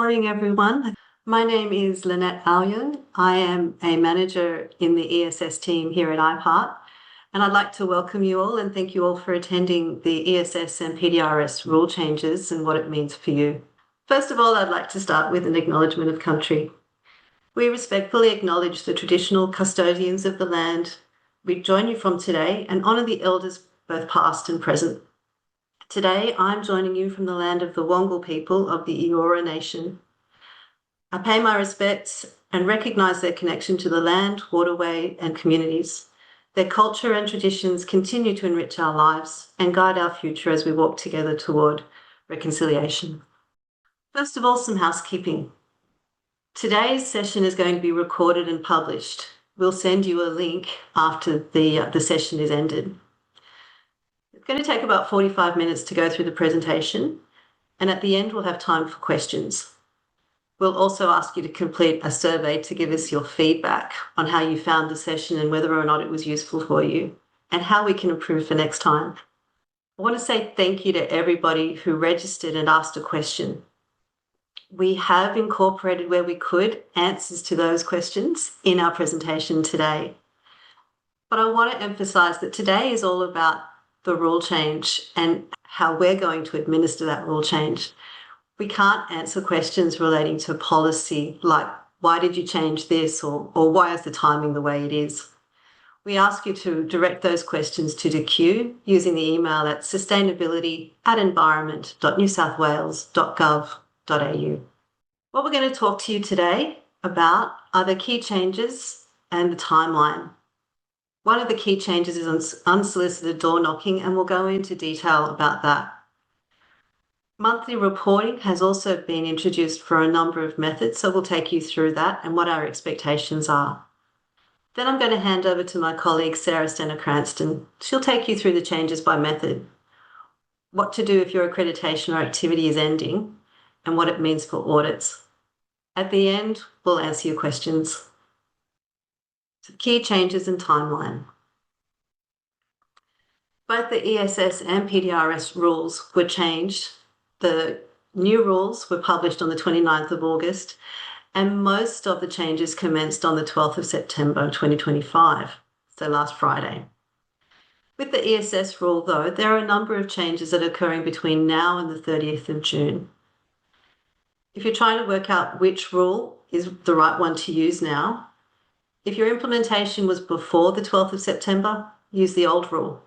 Morning, everyone. My name is Lynette Allion. I am a manager in the ESS team here at iPart, and I'd like to welcome you all and thank you all for attending the ESS and PDRS rule changes and what it means for you. First of all, I'd like to start with an acknowledgement of country. We respectfully acknowledge the traditional custodians of the land we join you from today and honour the elders both past and present. Today, I'm joining you from the land of the Wongal people of the Eora Nation. I pay my respects and recognise their connection to the land, waterway and communities. Their culture and traditions continue to enrich our lives and guide our future as we walk together toward reconciliation. First of all, some housekeeping. Today's session is going to be recorded and published. We'll send you a link after the session is ended. It's going to take about 45 minutes to go through the presentation, and at the end we'll have time for questions. We'll also ask you to complete a survey to give us your feedback on how you found the session and whether or not it was useful for you and how we can improve for next time. I want to say thank you to everybody who registered and asked a question. We have incorporated where we could answers to those questions in our presentation today. But I want to emphasize that today is all about the rule change and how we're going to administer that rule change. We can't answer questions relating to policy like, why did you change this, or why is the timing the way it is? We ask you to direct those questions to the queue using the email at sustainability@environment.newsouthwales.gov.au. What we're going to talk to you today about are the key changes and the timeline. One of the key changes is unsolicited door knocking, and we'll go into detail about that. Monthly reporting has also been introduced for a number of methods, so we'll take you through that and what our expectations are. Then I'm going to hand over to my colleague Sarah Stenner-Cranston. She'll take you through the changes by method, what to do if your accreditation or activity is ending, and what it means for audits. At the end, we'll answer your questions. So key changes and timeline. Both the ESS and PDRS rules were changed. The new rules were published on the 29th of August, and most of the changes commenced on the 12th of September 2025, so last Friday. With the ESS rule, though, there are a number of changes that are occurring between now and the 30th of June. If you're trying to work out which rule is the right one to use now, if your implementation was before the 12th of September, use the old rule.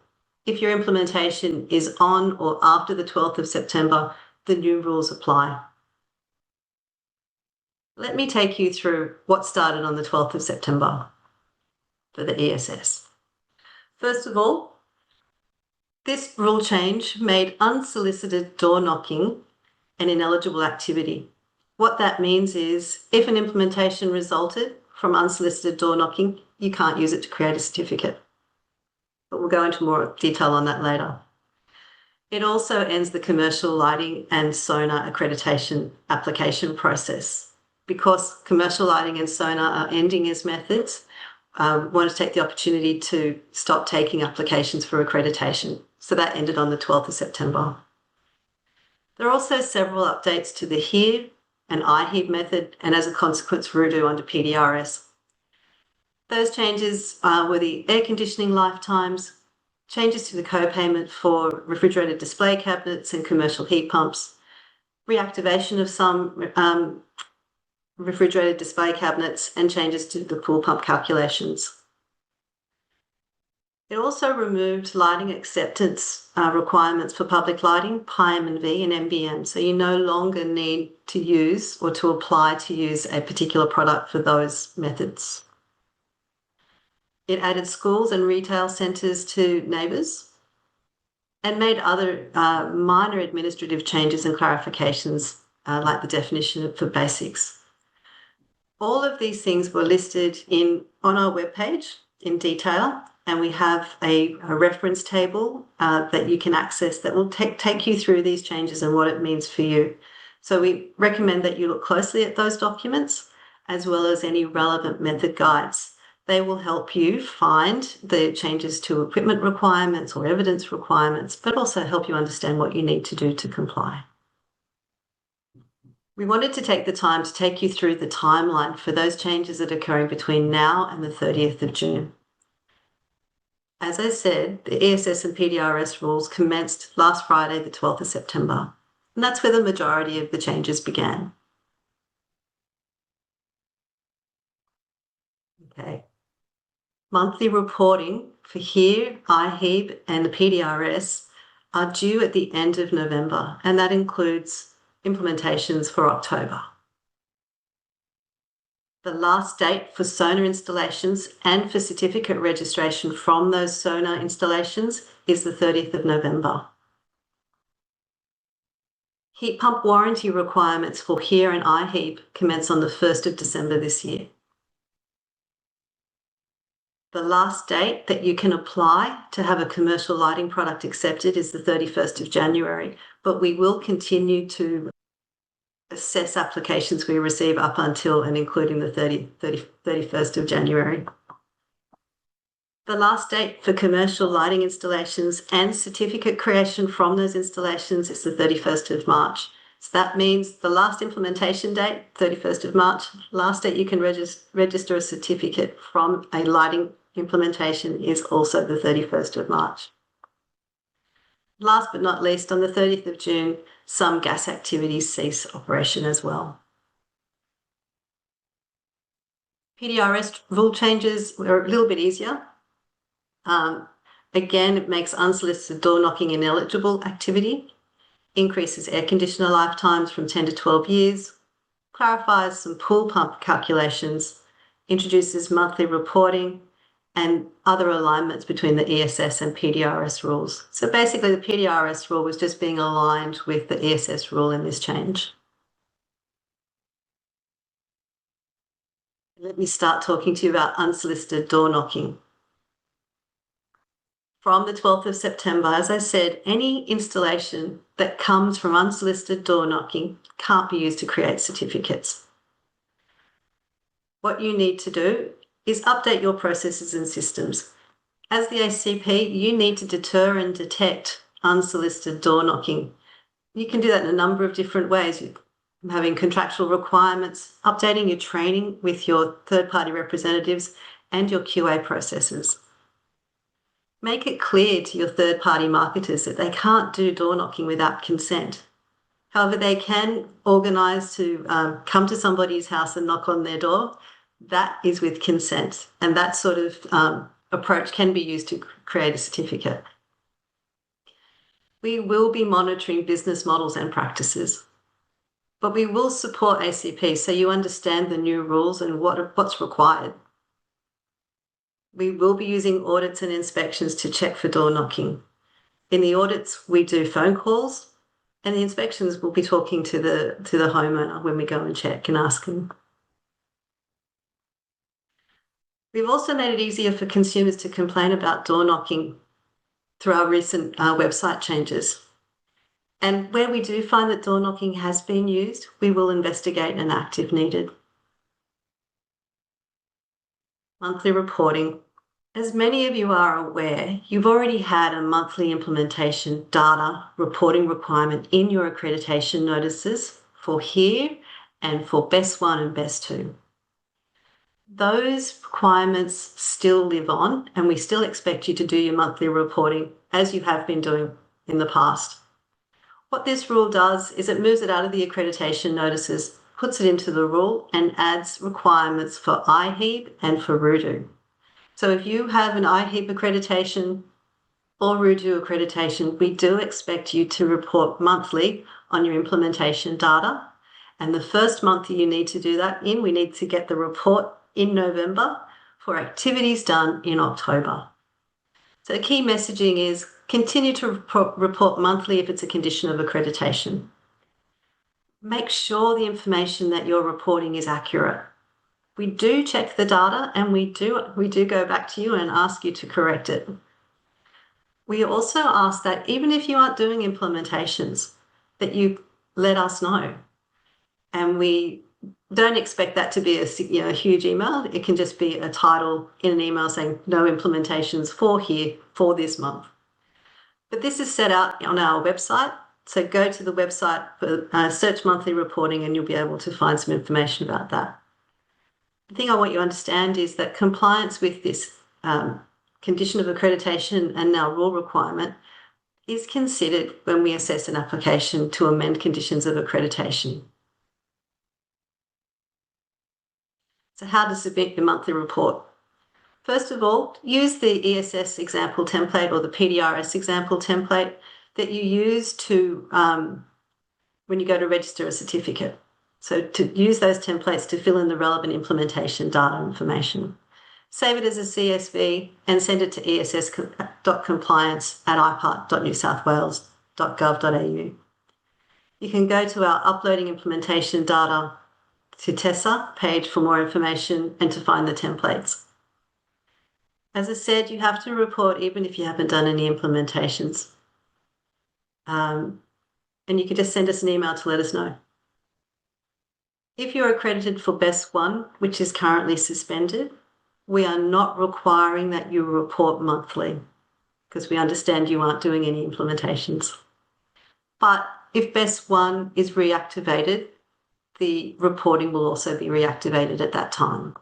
If your implementation is on or after the 12th of September, the new rules apply. Let me take you through what started on the 12th of September for the ESS. First of all, this rule change made unsolicited door knocking an ineligible activity. What that means is if an implementation resulted from unsolicited door knocking, you can't use it to create a certificate. But we'll go into more detail on that later. It also ends the commercial lighting and sonar accreditation application process. Because commercial lighting and sonar are ending as methods, we want to take the opportunity to stop taking applications for accreditation. So that ended on the 12th of September. There are also several updates to the HERE and IHEB method, and as a consequence, RUDU under PDRS. Those changes were the air conditioning lifetimes, changes to the co-payment for refrigerated display cabinets and commercial heat pumps, reactivation of some refrigerated display cabinets, and changes to the pool pump calculations. It also removed lighting acceptance requirements for public lighting, PIM&V and MBM, so you no longer need to use or to apply to use a particular product for those methods. It added schools and retail centres to neighbours and made other minor administrative changes and clarifications like the definition for basics. All of these things were listed on our webpage in detail, and we have a reference table that you can access that will take you through these changes and what it means for you. So we recommend that you look closely at those documents as well as any relevant method guides. They will help you find the changes to equipment requirements or evidence requirements, but also help you understand what you need to do to comply. We wanted to take the time to take you through the timeline for those changes that are occurring between now and the 30th of June. As I said, the ESS and PDRS rules commenced last Friday, the 12th of September, and that's where the majority of the changes began. Okay. Monthly reporting for HERE, IHEB, and the PDRS are due at the end of November, and that includes implementations for October. The last date for sonar installations and for certificate registration from those sonar installations is the 30th of November. Heat pump warranty requirements for HERE and IHEB commence on the 1st of December this year. The last date that you can apply to have a commercial lighting product accepted is the 31st of January, but we will continue to assess applications we receive up until and including the 31st of January. The last date for commercial lighting installations and certificate creation from those installations is the 31st of March. So that means the last implementation date, 31st of March, last date you can register a certificate from a lighting implementation is also the 31st of March. Last but not least, on the 30th of June, some gas activities cease operation as well. PDRS rule changes were a little bit easier. Again, it makes unsolicited door knocking an eligible activity, increases air conditioner lifetimes from 10 to 12 years, clarifies some pool pump calculations, introduces monthly reporting, and other alignments between the ESS and PDRS rules. So basically the PDRS rule was just being aligned with the ESS rule in this change. Let me start talking to you about unsolicited door knocking. From the 12th of September, as I said, any installation that comes from unsolicited door knocking can't be used to create certificates. What you need to do is update your processes and systems. As the ACP, you need to deter and detect unsolicited door knocking. You can do that in a number of different ways. Having contractual requirements, updating your training with your third-party representatives and your QA processes. Make it clear to your third-party marketers that they can't do door knocking without consent. However, they can organise to come to somebody's house and knock on their door. That is with consent, and that sort of approach can be used to create a certificate. We will be monitoring business models and practices, but we will support ACP so you understand the new rules and what's required. We will be using audits and inspections to check for door knocking. In the audits, we do phone calls, and the inspections will be talking to the homeowner when we go and check and ask them. We've also made it easier for consumers to complain about door knocking through our recent website changes. And where we do find that door knocking has been used, we will investigate and act if needed. Monthly reporting. As many of you are aware, you've already had a monthly implementation data reporting requirement in your accreditation notices for HERE and for BEST 1 and BEST 2. Those requirements still live on, and we still expect you to do your monthly reporting as you have been doing in the past. What this rule does is it moves it out of the accreditation notices, puts it into the rule, and adds requirements for IHEB and for RUDU. So if you have an IHEB accreditation or RUDU accreditation, we do expect you to report monthly on your implementation data. And the first month that you need to do that in, we need to get the report in November for activities done in October. So the key messaging is continue to report monthly if it's a condition of accreditation. Make sure the information that you're reporting is accurate. We do check the data, and we do go back to you and ask you to correct it. We also ask that even if you aren't doing implementations, that you let us know. And we don't expect that to be a huge email. It can just be a title in an email saying no implementations for HERE for this month. But this is set out on our website, So go to the website, search monthly reporting, and you'll be able to find some information about that. The thing I want you to understand is that compliance with this condition of accreditation and now rule requirement is considered when we assess an application to amend conditions of accreditation. So how to submit your monthly report? First of all, use the ESS example template or the PDRS example template that you use to when you go to register a certificate. So to use those templates to fill in the relevant implementation data information. Save it as a CSV and send it to ess.compliance@ipart.newsouthwales.gov.au. You can go to our uploading implementation data to TESA page for more information and to find the templates. As I said, you have to report even if you haven't done any implementations. And you can just send us an email to let us know. If you're accredited for BEST 1, which is currently suspended, we are not requiring that you report monthly because we understand you aren't doing any implementations. But if BEST 1 is reactivated, the reporting will also be reactivated at that time.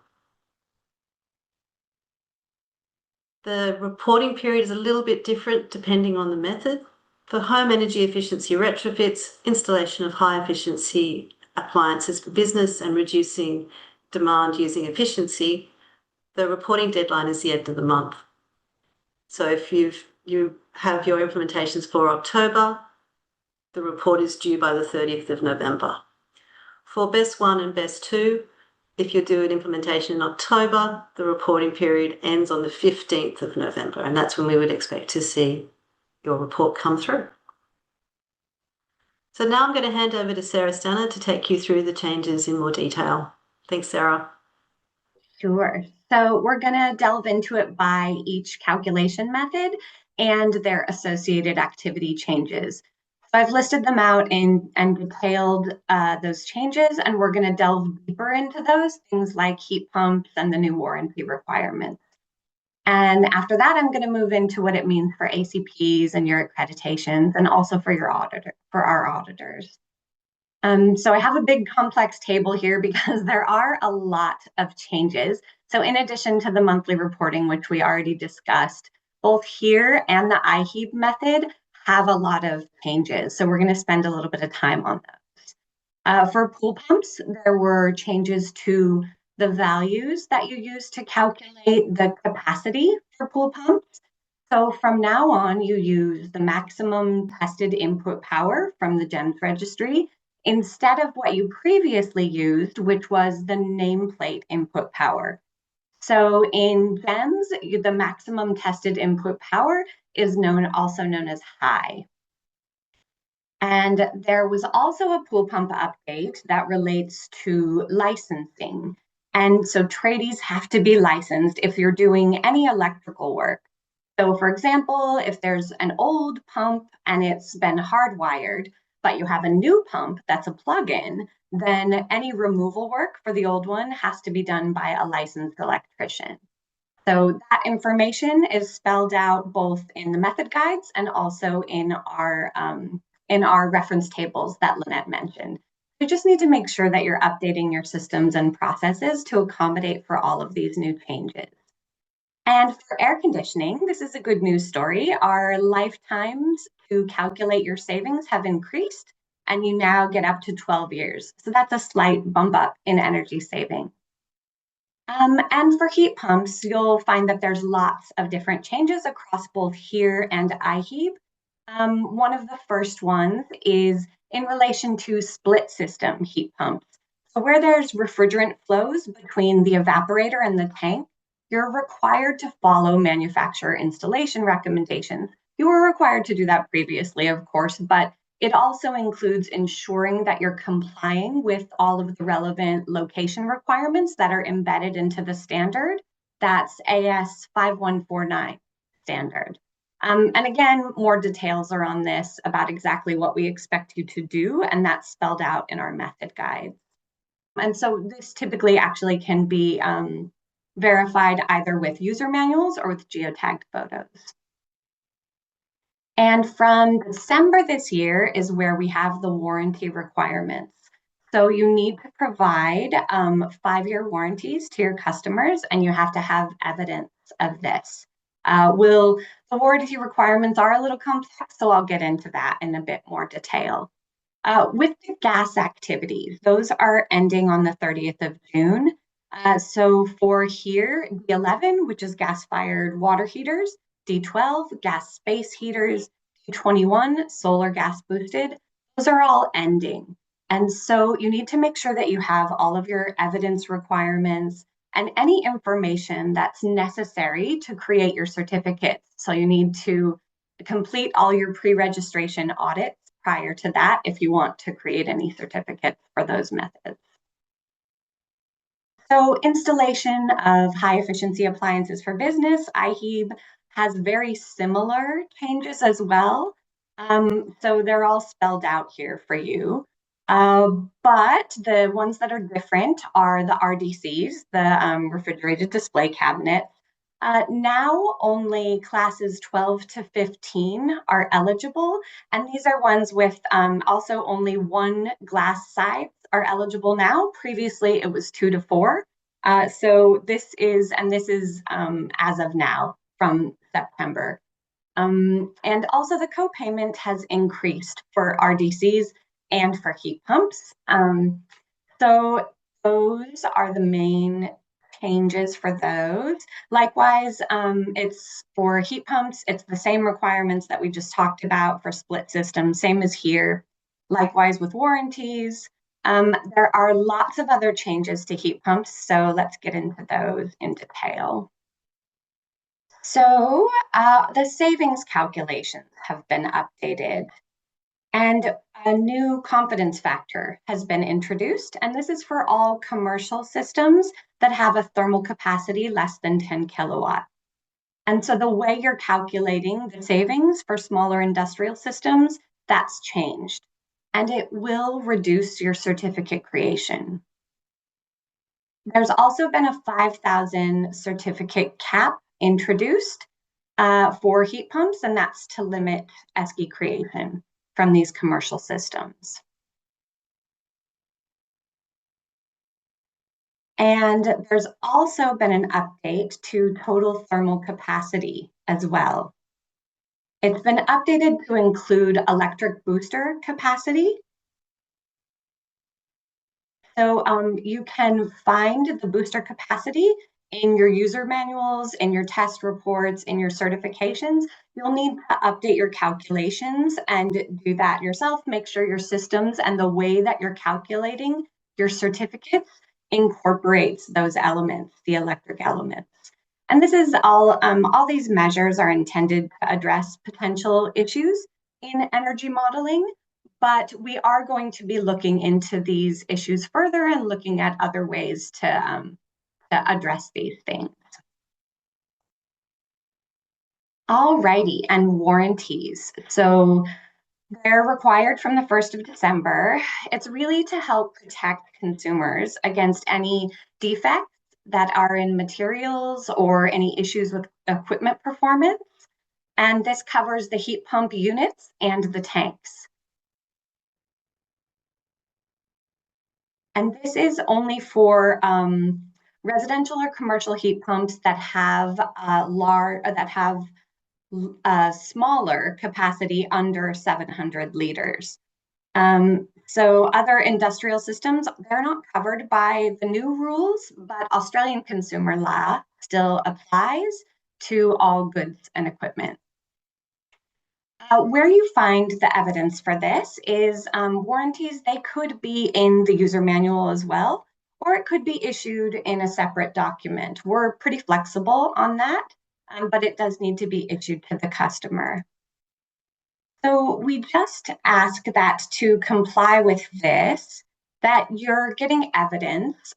The reporting period is a little bit different depending on the method. For home energy efficiency retrofits, installation of high efficiency appliances for business and reducing demand using efficiency, the reporting deadline is the end of the month. So if you have your implementations for October, the report is due by the 30th of November. For BEST 1 and BEST 2, if you do an implementation in October, the reporting period ends on the 15th of November, and that's when we would expect to see your report come through. So now I'm going to hand over to Sarah Stanner to take you through the changes in more detail. Thanks, Sarah. Sure. So we're going to delve into it by each calculation method and their associated activity changes. So I've listed them out and detailed those changes, and we're going to delve deeper into those, things like heat pumps and the new warranty requirements. And after that, I'm going to move into what it means for ACPs and your accreditations, and also for our auditors. So I have a big complex table here because there are a lot of changes. So in addition to the monthly reporting, which we already discussed, both here and the IHEAP method have a lot of changes. So we're going to spend a little bit of time on those. For pool pumps, there were changes to the values that you use to calculate the capacity for pool pumps. So from now on, you use the maximum tested input power from the GEMS registry instead of what you previously used, which was the nameplate input power. So in GEMS, the maximum tested input power is also known as high. And there was also a pool pump update that relates to licensing. And so tradies have to be licensed if you're doing any electrical work. So for example, if there's an old pump and it's been hardwired, but you have a new pump that's a plug-in, then any removal work for the old one has to be done by a licensed electrician. So that information is spelled out both in the method guides and also in our reference tables that Lynette mentioned. You just need to make sure that you're updating your systems and processes to accommodate for all of these new changes. And for air conditioning, this is a good news story. Our lifetimes to calculate your savings have increased, and you now get up to 12 years. So that's a slight bump up in energy saving. And for heat pumps, you'll find that there's lots of different changes across both here and IHEAP. One of the first ones is in relation to split system heat pumps. So where there's refrigerant flows between the evaporator and the tank, you're required to follow manufacturer installation recommendations. You were required to do that previously, of course, but it also includes ensuring that you're complying with all of the relevant location requirements that are embedded into the standard. That's AS 5149 standard. And again, more details are on this about exactly what we expect you to do, and that's spelled out in our method guides. And so this typically actually can be verified either with user manuals or with geotagged photos. And from December this year is where we have the warranty requirements. So you need to provide 5-year warranties to your customers, and you have to have evidence of this. The warranty requirements are a little complex, so I'll get into that in a bit more detail. With the gas activities, those are ending on the 30th of June. So for here, D11, which is gas-fired water heaters, D12, gas space heaters, D21, solar gas boosted, those are all ending. And so you need to make sure that you have all of your evidence requirements and any information that's necessary to create your certificates. So you need to complete all your pre-registration audits prior to that if you want to create any certificates for those methods. So installation of high efficiency appliances for business, IHEB has very similar changes as well. So they're all spelled out here for you. But the ones that are different are the RDCs, the refrigerated display cabinets. Now only classes 12 to 15 are eligible, and these are ones with also only one glass sides are eligible now. Previously, it was 2 to 4. So this is as of now from September. And also the co-payment has increased for RDCs and for heat pumps. So those are the main changes for those. Likewise, it's for heat pumps, it's the same requirements that we just talked about for split systems, same as here. Likewise with warranties. There are lots of other changes to heat pumps, so let's get into those in detail. So the savings calculations have been updated. And a new confidence factor has been introduced, and this is for all commercial systems that have a thermal capacity less than 10 kilowatts. And so the way you're calculating the savings for smaller industrial systems, that's changed, and it will reduce your certificate creation. There's also been a 5,000 certificate cap introduced for heat pumps, and that's to limit ESCI creation from these commercial systems. And there's also been an update to total thermal capacity as well. It's been updated to include electric booster capacity. So you can find the booster capacity in your user manuals, in your test reports, in your certifications. You'll need to update your calculations and do that yourself. Make sure your systems and the way that you're calculating your certificates incorporates those elements, the electric elements. And this is all these measures are intended to address potential issues in energy modeling, but we are going to be looking into these issues further and looking at other ways to address these things. Alrighty, and warranties. So they're required from the 1st of December. It's really to help protect consumers against any defects that are in materials or any issues with equipment performance. And this covers the heat pump units and the tanks. And this is only for residential or commercial heat pumps that have smaller capacity under 700 liters. So other industrial systems, they're not covered by the new rules, but Australian consumer law still applies to all goods and equipment. Where you find the evidence for this is warranties. They could be in the user manual as well, or it could be issued in a separate document. We're pretty flexible on that, but it does need to be issued to the customer. So we just ask that to comply with this, that you're getting evidence,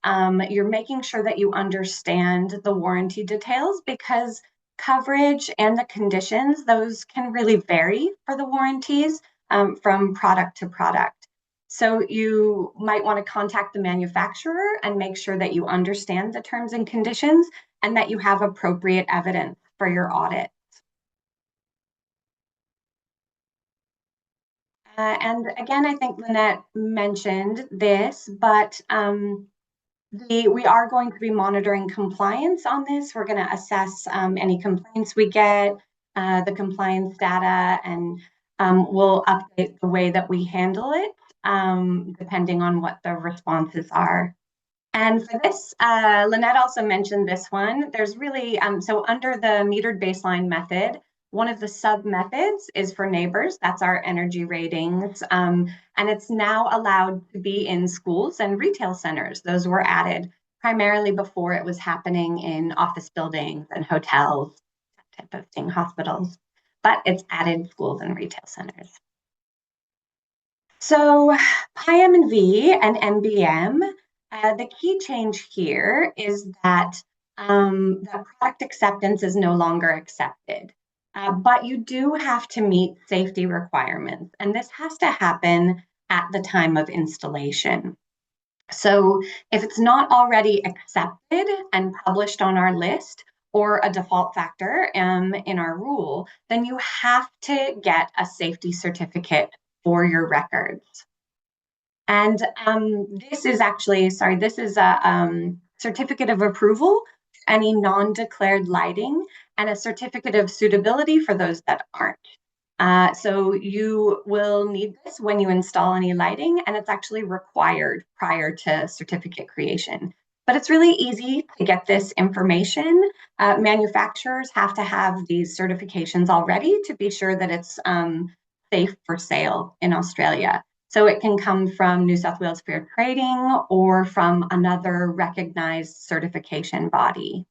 you're making sure that you understand the warranty details, because coverage and the conditions, those can really vary for the warranties from product to product. So you might want to contact the manufacturer and make sure that you understand the terms and conditions and that you have appropriate evidence for your audit. And again, I think Lynette mentioned this, but we are going to be monitoring compliance on this. We're going to assess any complaints we get, the compliance data, and we'll update the way that we handle it depending on what the responses are. And for this, Lynette also mentioned this one. There's really, so under the metered baseline method, one of the sub methods is for neighbors. That's our energy ratings. And it's now allowed to be in schools and retail centers. Those were added primarily before it was happening in office buildings and hotels, that type of thing, hospitals. But it's added schools and retail centers. So PIM&V and MBM, the key change here is that the product acceptance is no longer accepted. But you do have to meet safety requirements, and this has to happen at the time of installation. So if it's not already accepted and published on our list or a default factor in our rule, then you have to get a safety certificate for your records. And this is actually, this is a certificate of approval, any non-declared lighting, and a certificate of suitability for those that aren't. So you will need this when you install any lighting, and it's actually required prior to certificate creation. But it's really easy to get this information. Manufacturers have to have these certifications already to be sure that it's safe for sale in Australia. So it can come from New South Wales Fair Trading or from another recognized certification body.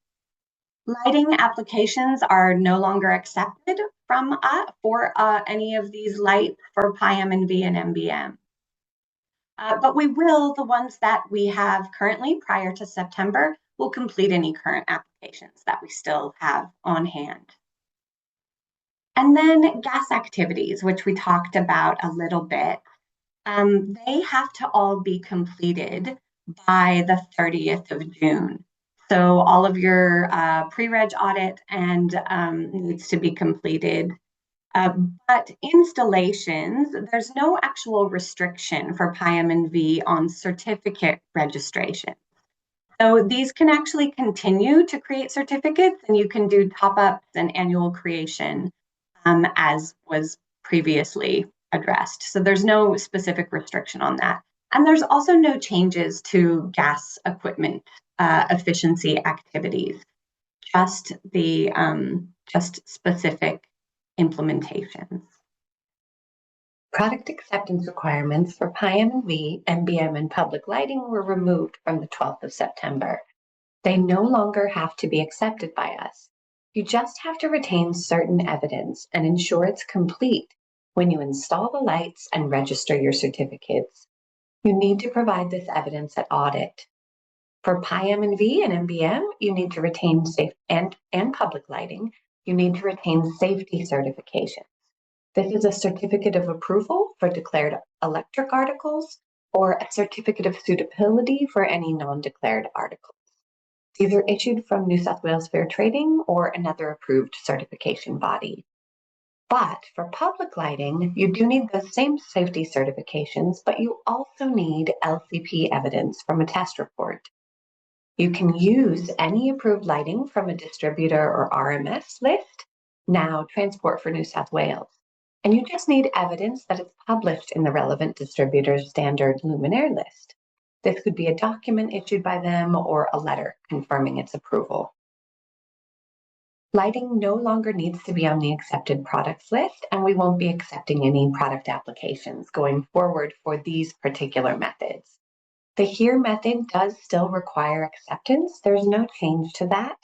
Lighting applications are no longer accepted from for any of these lights for PIM&V and MBM. But we will, the ones that we have currently prior to September, will complete any current applications that we still have on hand. And then gas activities, which we talked about a little bit. They have to all be completed by the 30th of June. So all of your pre-reg audit and needs to be completed. But installations, there's no actual restriction for PIM&V on certificate registration. So these can actually continue to create certificates, and you can do top-ups and annual creation as was previously addressed. So there's no specific restriction on that. And there's also no changes to gas equipment efficiency activities, just the just specific implementations. Product acceptance requirements for PIM&V, MBM, and public lighting were removed from the 12th of September. They no longer have to be accepted by us. You just have to retain certain evidence and ensure it's complete when you install the lights and register your certificates. You need to provide this evidence at audit. For PIM&V and MBM, you need to retain safe and public lighting. You need to retain safety certifications. This is a certificate of approval for declared electric articles or a certificate of suitability for any non-declared articles. These are issued from New South Wales Fair Trading or another approved certification body. But for public lighting, you do need those same safety certifications, but you also need LCP evidence from a test report. You can use any approved lighting from a distributor or RMS list, now Transport for New South Wales. And you just need evidence that it's published in the relevant distributor's standard luminaire list. This could be a document issued by them or a letter confirming its approval. Lighting no longer needs to be on the accepted products list, and we won't be accepting any product applications going forward for these particular methods. The HERE method does still require acceptance. There's no change to that.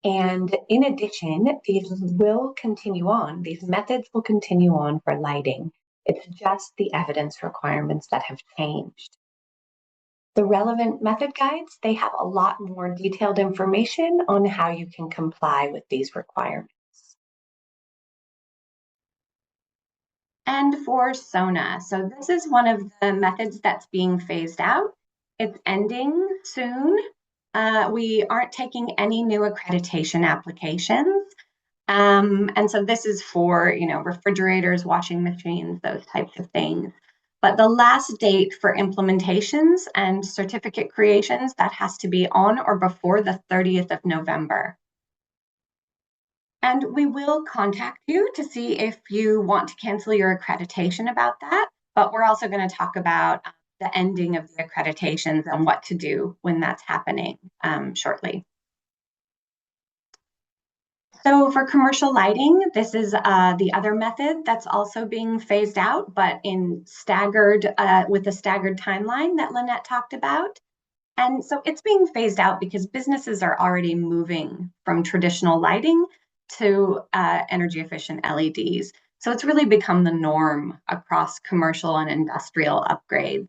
And in addition, these will continue on. These methods will continue on for lighting. It's just the evidence requirements that have changed. The relevant method guides, they have a lot more detailed information on how you can comply with these requirements. And for SONA, so this is one of the methods that's being phased out. It's ending soon. We aren't taking any new accreditation applications. And so this is for, refrigerators, washing machines, those types of things. But the last date for implementations and certificate creations, that has to be on or before the 30th of November. And we will contact you to see if you want to cancel your accreditation about that. But we're also going to talk about the ending of the accreditations and what to do when that's happening shortly. So for commercial lighting, this is the other method that's also being phased out, but in staggered with a staggered timeline that Lynette talked about. And so it's being phased out because businesses are already moving from traditional lighting to energy efficient LEDs. So it's really become the norm across commercial and industrial upgrades.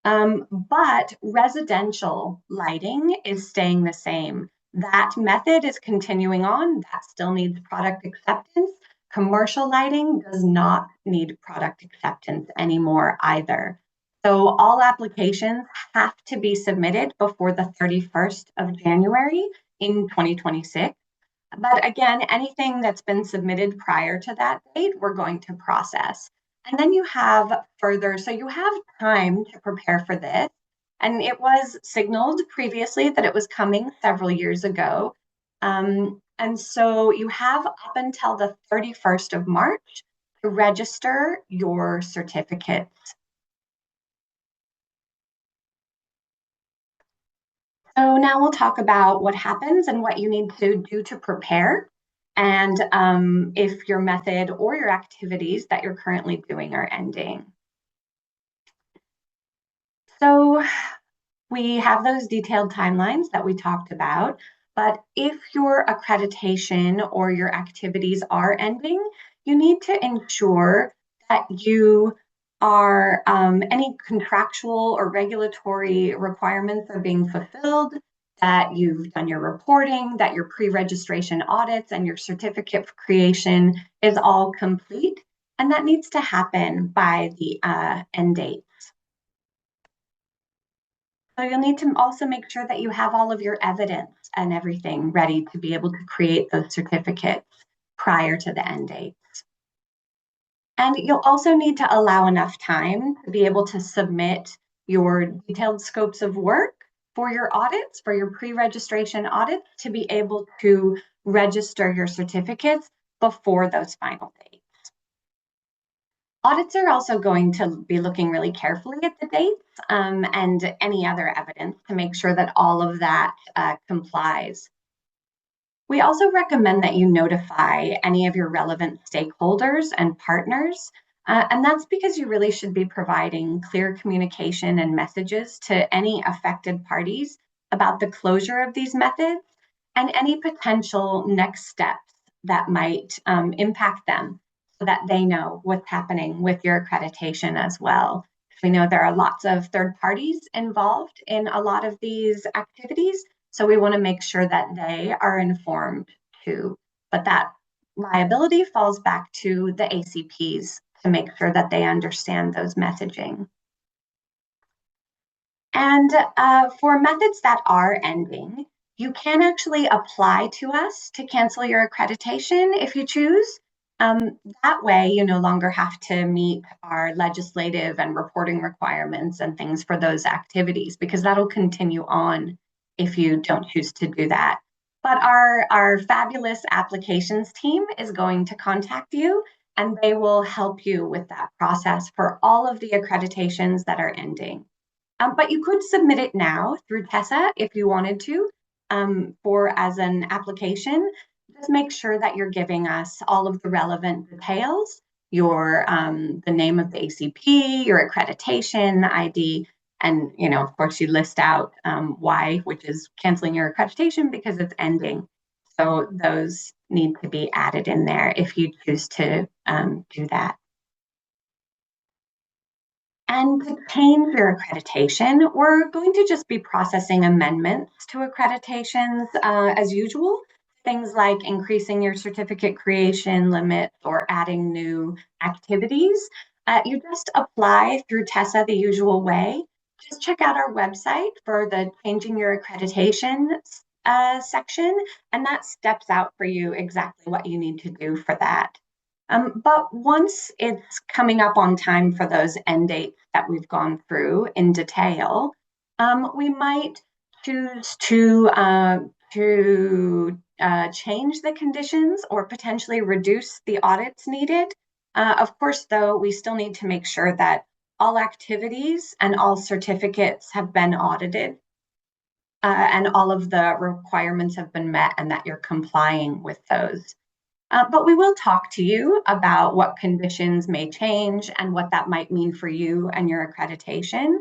But residential lighting is staying the same. That method is continuing on. That still needs product acceptance. Commercial lighting does not need product acceptance anymore either. So all applications have to be submitted before the 31st of January in 2026. But again, anything that's been submitted prior to that date, we're going to process. And then you have further, so you have time to prepare for this. And it was signaled previously that it was coming several years ago. And so you have up until the 31st of March to register your certificates. So now we'll talk about what happens and what you need to do to prepare, and if your method or your activities that you're currently doing are ending. So we have those detailed timelines that we talked about, but if your accreditation or your activities are ending, you need to ensure that you are any contractual or regulatory requirements are being fulfilled, that you've done your reporting, that your pre-registration audits and your certificate creation is all complete, and that needs to happen by the end date. So you'll need to also make sure that you have all of your evidence and everything ready to be able to create those certificates prior to the end date. And you'll also need to allow enough time to be able to submit your detailed scopes of work for your audits, for your pre-registration audits, to be able to register your certificates before those final dates. Audits are also going to be looking really carefully at the dates and any other evidence to make sure that all of that complies. We also recommend that you notify any of your relevant stakeholders and partners, and that's because you really should be providing clear communication and messages to any affected parties about the closure of these methods and any potential next steps that might impact them, so that they know what's happening with your accreditation as well. We know there are lots of third parties involved in a lot of these activities, so we want to make sure that they are informed too. But that liability falls back to the ACPs to make sure that they understand those messaging. And for methods that are ending, you can actually apply to us to cancel your accreditation if you choose. That way, you no longer have to meet our legislative and reporting requirements and things for those activities, because that'll continue on if you don't choose to do that. But our fabulous applications team is going to contact you, and they will help you with that process for all of the accreditations that are ending. But you could submit it now through TESA if you wanted to, for as an application. Just make sure that you're giving us all of the relevant details, your the name of the ACP, your accreditation ID, and of course you list out why, which is canceling your accreditation because it's ending. So those need to be added in there if you choose to do that. And to change your accreditation, we're going to just be processing amendments to accreditations as usual. Things like increasing your certificate creation limit or adding new activities. You just apply through TESA the usual way. Just check out our website for the changing your accreditation section, and that steps out for you exactly what you need to do for that. But once it's coming up on time for those end dates that we've gone through in detail, we might choose to change the conditions or potentially reduce the audits needed. Of course, though, we still need to make sure that all activities and all certificates have been audited and all of the requirements have been met and that you're complying with those. But we will talk to you about what conditions may change and what that might mean for you and your accreditation.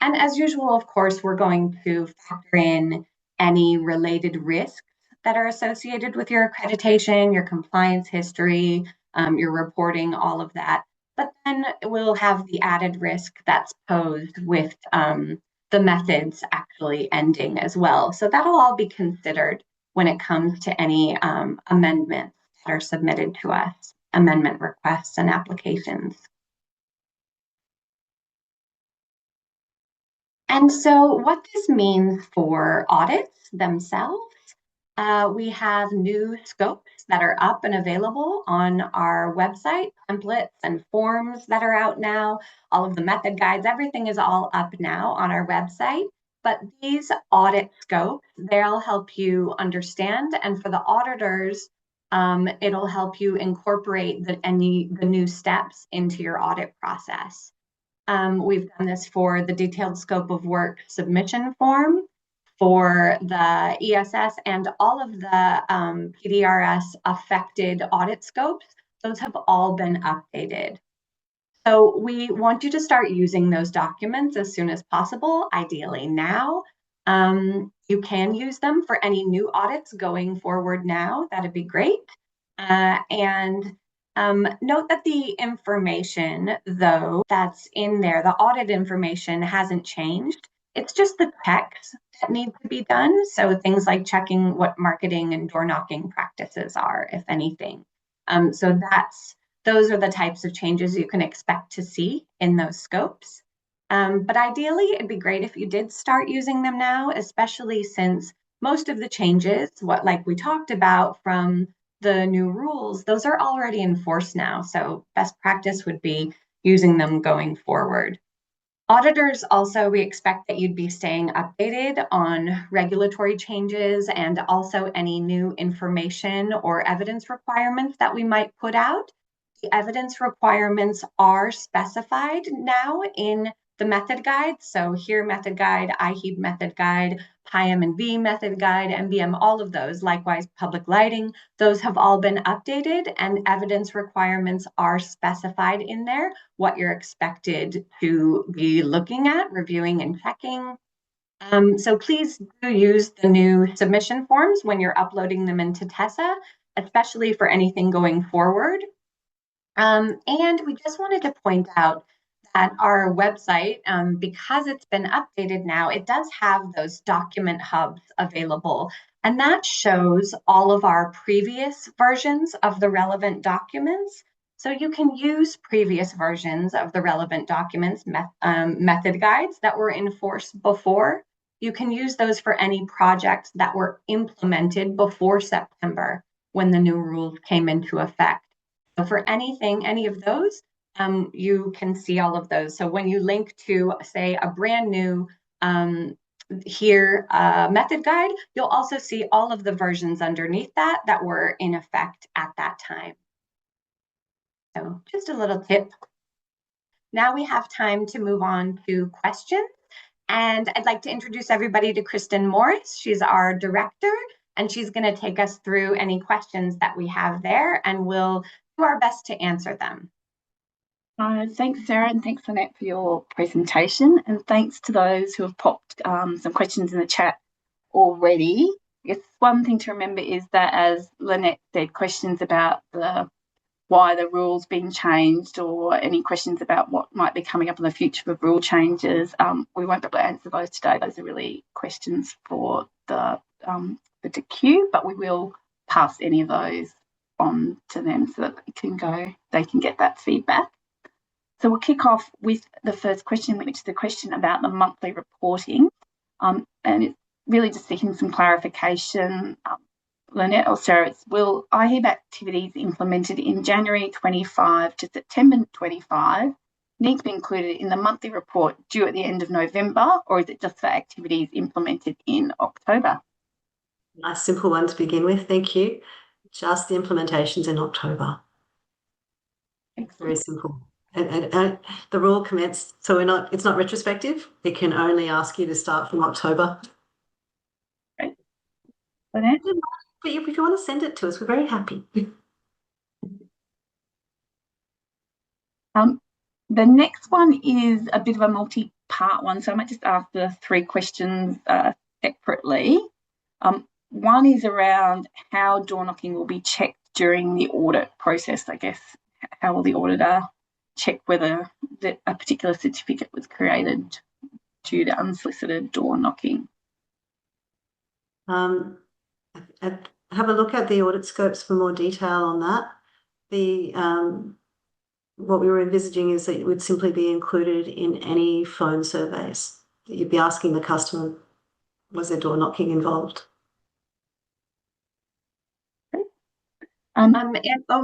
And as usual, of course, we're going to factor in any related risks that are associated with your accreditation, your compliance history, your reporting, all of that. But then we'll have the added risk that's posed with the methods actually ending as well. So that'll all be considered when it comes to any amendments that are submitted to us, amendment requests and applications. And so what this means for audits themselves, we have new scopes that are up and available on our website, templates and forms that are out now, all of the method guides, everything is all up now on our website. But these audit scopes, they'll help you understand, and for the auditors, it'll help you incorporate the new steps into your audit process. We've done this for the detailed scope of work submission form, for the ESS, and all of the PDRS affected audit scopes. Those have all been updated. So we want you to start using those documents as soon as possible, ideally now. You can use them for any new audits going forward now. That'd be great. And note that the information, though, that's in there, the audit information hasn't changed. It's just the checks that need to be done. So things like checking what marketing and door knocking practices are, if anything. So those are the types of changes you can expect to see in those scopes. But ideally, it'd be great if you did start using them now, especially since most of the changes, like we talked about from the new rules, those are already in force now. So best practice would be using them going forward. Auditors also, we expect that you'd be staying updated on regulatory changes and also any new information or evidence requirements that we might put out. The evidence requirements are specified now in the method guide. So here method guide, IHEB method guide, PIM&V method guide, MBM, all of those, likewise public lighting, those have all been updated and evidence requirements are specified in there, what you're expected to be looking at, reviewing and checking. So please do use the new submission forms when you're uploading them into TESA, especially for anything going forward. And we just wanted to point out that our website, because it's been updated now, it does have those document hubs available. And that shows all of our previous versions of the relevant documents. So you can use previous versions of the relevant documents, method guides that were in force before. You can use those for any projects that were implemented before September when the new rules came into effect. So for any of those, you can see all of those. So when you link to, say, a brand new method guide, you'll also see all of the versions underneath that were in effect at that time. So just a little tip. Now we have time to move on to questions. And I'd like to introduce everybody to Kristen Morris. She's our director, and she's going to take us through any questions that we have there, and we'll do our best to answer them. Thanks, Sarah, and thanks, Lynette, for your presentation. And thanks to those who have popped some questions in the chat already. I guess one thing to remember is that, as Lynette said, questions about why the rules being changed or any questions about what might be coming up in the future of rule changes, we won't be able to answer those today. Those are really questions for the queue, but we will pass any of those on to them so that they can get that feedback. So we'll kick off with the first question, which is the question about the monthly reporting. And really just seeking some clarification. Lynette or Sarah, will IHEB activities implemented in January 25 to September 25 need to be included in the monthly report due at the end of November, or is it just for activities implemented in October? Nice simple one to begin with, thank you. Just the implementations in October. Very simple. And the rule commenced, so it's not retrospective. It can only ask you to start from October. Great. Lynette? But if you want to send it to us, we're very happy. The next one is a bit of a multi-part one, so I might just ask the 3 questions separately. One is around how door knocking will be checked during the audit process, I guess. How will the auditor check whether a particular certificate was created due to unsolicited door knocking? Have a look at the audit scopes for more detail on that. What we were envisaging is that it would simply be included in any phone surveys. That you'd be asking the customer, was there door knocking involved?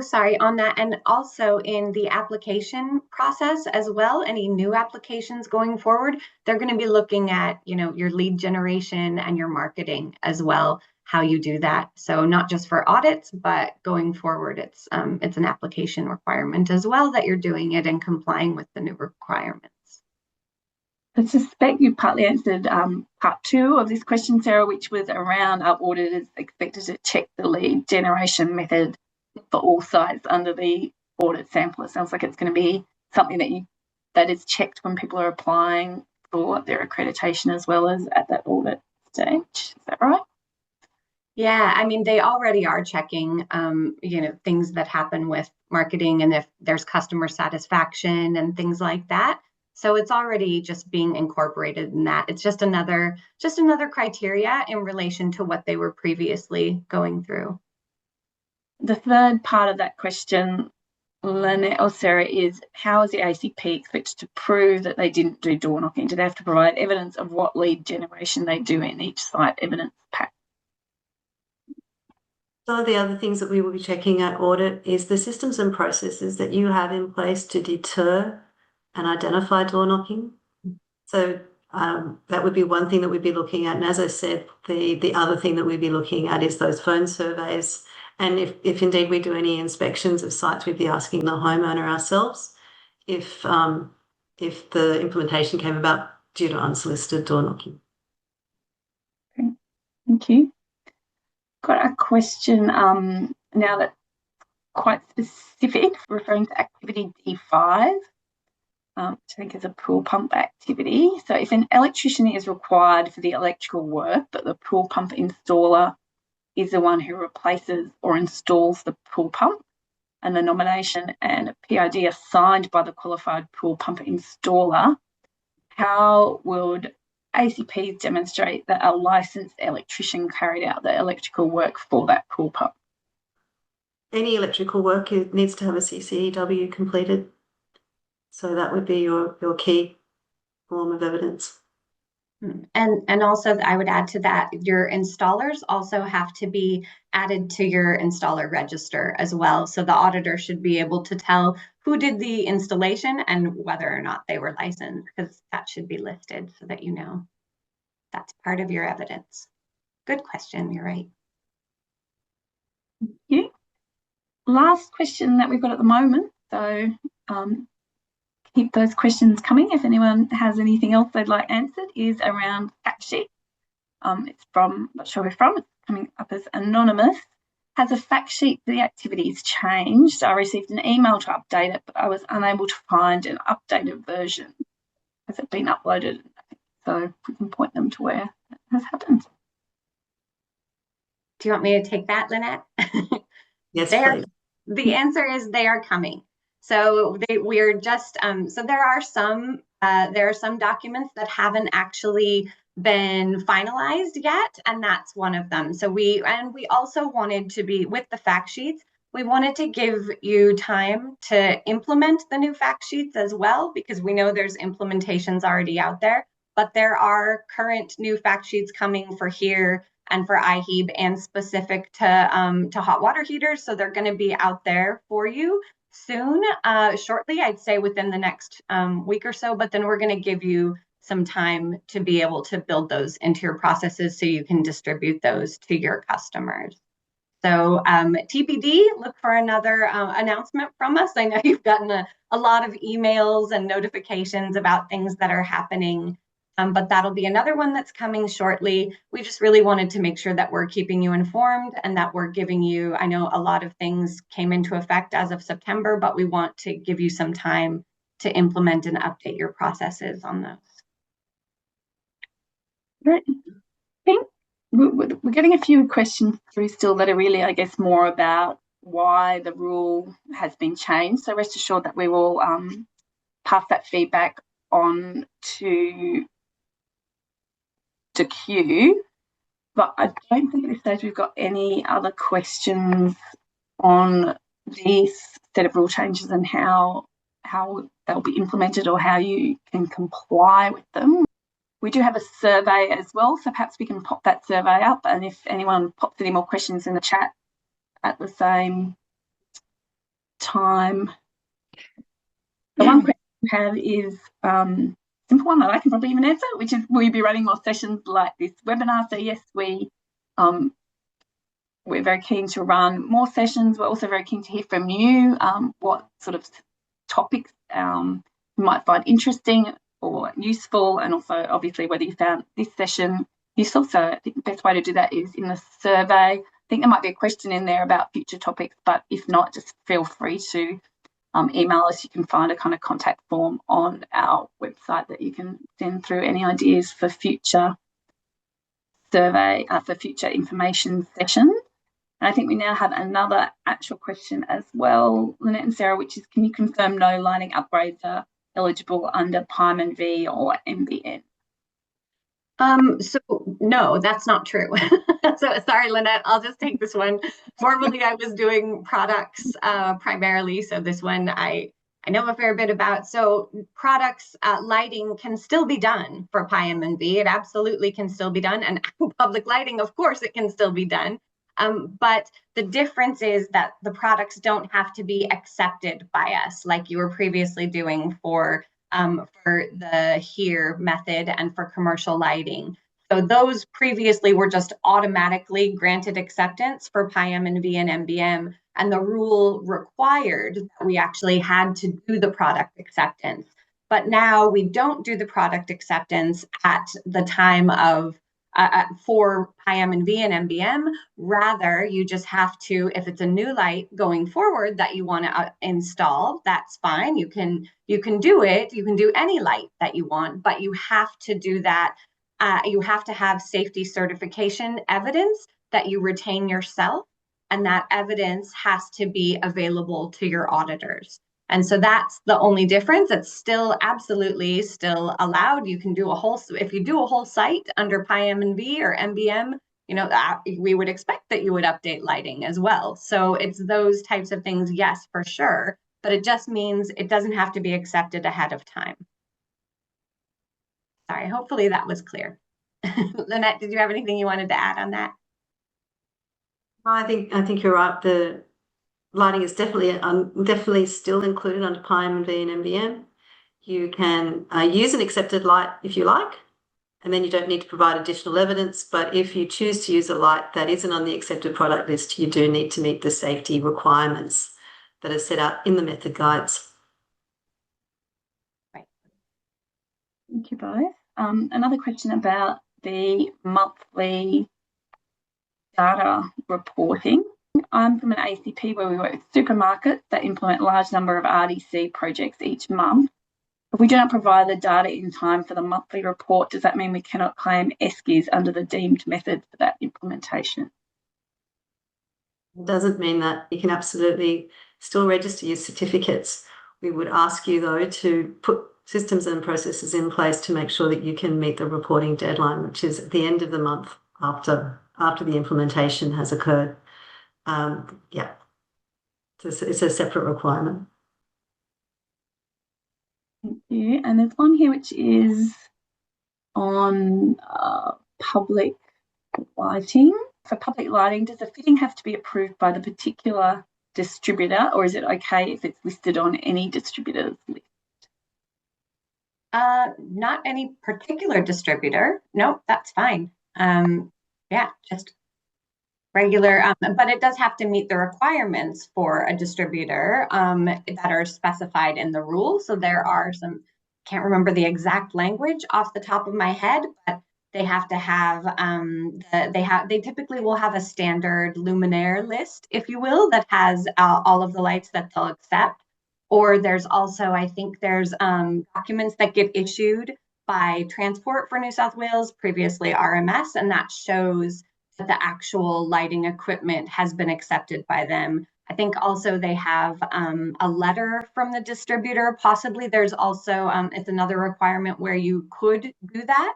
Sorry, on that, and also in the application process as well, any new applications going forward, they're going to be looking at, your lead generation and your marketing as well, how you do that. So not just for audits, but going forward, it's an application requirement as well that you're doing it and complying with the new requirements. I suspect you partly answered part 2 of this question, Sarah, which was around auditors expected to check the lead generation method for all sites under the audit sample. It sounds like it's going to be something that is checked when people are applying for their accreditation as well as at that audit stage. Is that right? Yeah, I mean, they already are checking, things that happen with marketing and if there's customer satisfaction and things like that. So it's already just being incorporated in that. It's just another criteria in relation to what they were previously going through. The third part of that question, Lynette or Sarah, is how is the ACP expected to prove that they didn't do door knocking? Do they have to provide evidence of what lead generation they do in each site evidence pack? Some of the other things that we will be checking at audit is the systems and processes that you have in place to deter and identify door knocking. So that would be one thing that we'd be looking at. And as I said, the other thing that we'd be looking at is those phone surveys. And if indeed we do any inspections of sites, we'd be asking the homeowner ourselves if the implementation came about due to unsolicited door knocking. Okay. Thank you. Got a question now that's quite specific, referring to activity D5, which I think is a pool pump activity. So if an electrician is required for the electrical work, but the pool pump installer is the one who replaces or installs the pool pump, and the nomination and PID are signed by the qualified pool pump installer, how would ACPs demonstrate that a licensed electrician carried out the electrical work for that pool pump? Any electrical work needs to have a CCEW completed. So that would be your key form of evidence. And also I would add to that, your installers also have to be added to your installer register as well. So the auditor should be able to tell who did the installation and whether or not they were licensed, because that should be listed so that you know that's part of your evidence. Good question, you're right. Thank you. Last question that we've got at the moment. So keep those questions coming. If anyone has anything else they'd like answered, is around fact sheet. It's from, not sure where from, it's coming up as anonymous. Has a fact sheet for the activities changed? I received an email to update it, but I was unable to find an updated version. Has it been uploaded? So we can point them to where it has happened. Do you want me to take that, Lynette? Yes, please. The answer is they are coming. So we're just so there are some documents that haven't actually been finalized yet, and that's one of them. So we also wanted to be with the fact sheets. We wanted to give you time to implement the new fact sheets as well, because we know there's implementations already out there. but there are current new fact sheets coming for here and for IHEB and specific to hot water heaters. So they're going to be out there for you soon, shortly, I'd say within the next week or so, but then we're going to give you some time to be able to build those into your processes so you can distribute those to your customers. So TBD, look for another announcement from us. I know you've gotten a lot of emails and notifications about things that are happening, but that'll be another one that's coming shortly. We just really wanted to make sure that we're keeping you informed and that we're giving you, I know a lot of things came into effect as of September, but we want to give you some time to implement and update your processes on those. Great. I think we're getting a few questions through still that are really, I guess, more about why the rule has been changed. So rest assured that we will pass that feedback on to Q. But I don't think at this stage we've got any other questions on these set of rule changes and how they'll be implemented or how you can comply with them. We do have a survey as well, so perhaps we can pop that survey up, and if anyone pops any more questions in the chat at the same time. The one question we have is simple one that I can probably even answer, which is, will you be running more sessions like this webinar? So yes, we're very keen to run more sessions. We're also very keen to hear from you, what sort of topics you might find interesting or useful, and also obviously whether you found this session useful. So I think the best way to do that is in the survey. I think there might be a question in there about future topics, but if not, just feel free to email us. You can find a kind of contact form on our website that you can send through any ideas for future survey, for future information sessions. And I think we now have another actual question as well, Lynette and Sarah, which is, can you confirm no lighting upgrades are eligible under PIME&V or MBN? So no, that's not true. So sorry, Lynette, I'll just take this one. Formerly, I was doing products primarily. So this one I know a fair bit about. So products, lighting can still be done for PIME&V. It absolutely can still be done. And public lighting, of course, it can still be done. But the difference is that the products don't have to be accepted by us like you were previously doing for the HERE method and for commercial lighting. So those previously were just automatically granted acceptance for PIME&V and MBM, and the rule required that we actually had to do the product acceptance. But now we don't do the product acceptance at the time of for PIME&V and MBM. Rather, you just have to, if it's a new light going forward that you want to install, that's fine. You can do it. You can do any light that you want, but you have to do that. You have to have safety certification evidence that you retain yourself, and that evidence has to be available to your auditors. And so that's the only difference. It's still absolutely still allowed. You can do if you do a whole site under PIME&V or MBM, we would expect that you would update lighting as well. So it's those types of things, yes, for sure. But it just means it doesn't have to be accepted ahead of time. Sorry, hopefully that was clear. Lynette, did you have anything you wanted to add on that? I think you're right. The lighting is definitely still included under PIME&V and MBM. You can use an accepted light if you like, and then you don't need to provide additional evidence. But if you choose to use a light that isn't on the accepted product list, you do need to meet the safety requirements that are set out in the method guides. Right. Thank you both. Another question about the monthly data reporting. I'm from an ACP where we work with supermarkets that implement a large number of RDC projects each month. If we do not provide the data in time for the monthly report, does that mean we cannot claim ESCIs under the deemed method for that implementation? It doesn't mean that. You can absolutely still register your certificates. We would ask you, though, to put systems and processes in place to make sure that you can meet the reporting deadline, which is at the end of the month after the implementation has occurred. Yeah, it's a separate requirement. Thank you. And there's one here which is, on public lighting. For public lighting, does the fitting have to be approved by the particular distributor, or is it okay if it's listed on any distributor's list? Not any particular distributor. Nope, that's fine. Yeah, just regular, but it does have to meet the requirements for a distributor that are specified in the rule. So there are some, can't remember the exact language off the top of my head, but they have to have they typically will have a standard luminaire list, if you will, that has all of the lights that they'll accept. Or there's also, I think there's documents that get issued by Transport for New South Wales, previously RMS, and that shows that the actual lighting equipment has been accepted by them. I think also they have a letter from the distributor. Possibly there's also, it's another requirement where you could do that.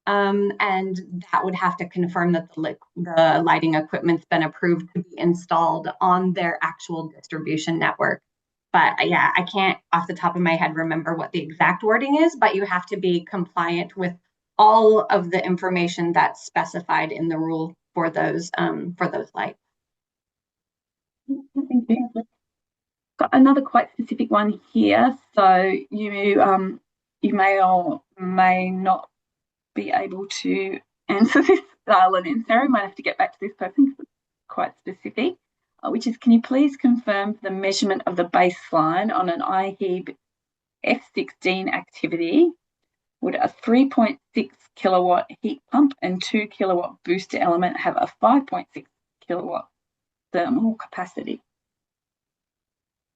And that would have to confirm that the lighting equipment's been approved to be installed on their actual distribution network. But yeah, I can't off the top of my head remember what the exact wording is, but you have to be compliant with all of the information that's specified in the rule for those lights. Thank you. Got another quite specific one here. So you may or may not be able to answer this. Lynette and Sarah might have to get back to this person because it's quite specific. Which is, can you please confirm the measurement of the baseline on an iHeeb F16 activity? Would a 3.6 kilowatt heat pump and 2 kilowatt booster element have a 5.6 kilowatt thermal capacity?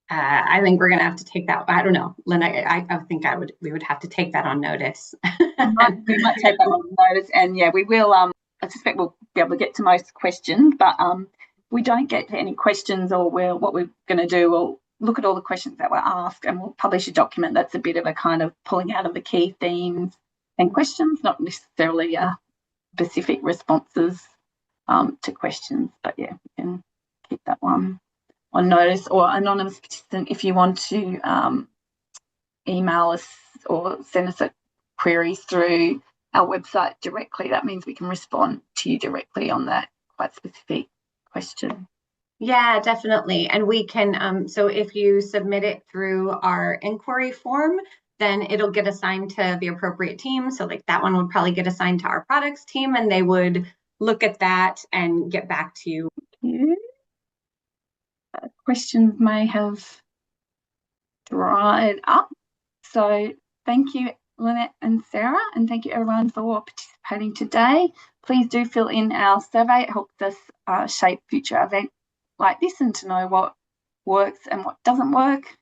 I think we're going to have to take that. I don't know, Lynn. I think we would have to take that on notice. we might take that on notice, and yeah, we will. I suspect we'll be able to get to most questions, but we don't get to any questions, or what we're going to do, we'll look at all the questions that were asked and we'll publish a document that's a bit of a kind of pulling out of the key themes and questions, not necessarily specific responses to questions. But yeah, we can keep that one on notice. Or anonymous participant, if you want to email us or send us queries through our website directly, that means we can respond to you directly on that quite specific question. Yeah, definitely. And we can, so if you submit it through our inquiry form, then it'll get assigned to the appropriate team. So like that one would probably get assigned to our products team, and they would look at that and get back to you. Questions may have dried up. So thank you, Lynette and Sarah, and thank you everyone for participating today. Please do fill in our survey. It helps us shape future events like this and to know what works and what doesn't work.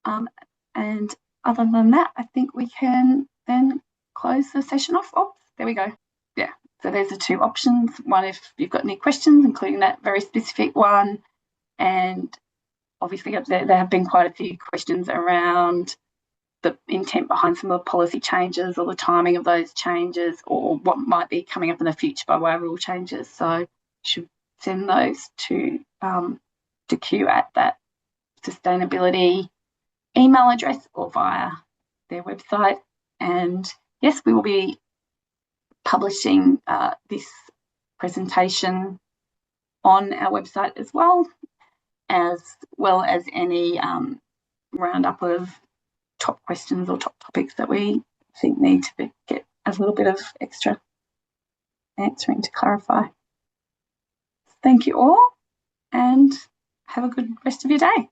And other than that, I think we can then close the session off. Oh, there we go. Yeah, so there's the two options. One, if you've got any questions, including that very specific one. And obviously there have been quite a few questions around the intent behind some of the policy changes or the timing of those changes or what might be coming up in the future by way of rule changes. So you should send those to Q at that sustainability email address or via their website. And yes, we will be publishing this presentation on our website as well as any roundup of top questions or top topics that we think need to get a little bit of extra answering to clarify. Thank you all and have a good rest of your day.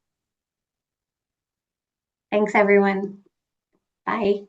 Thanks, everyone. Bye.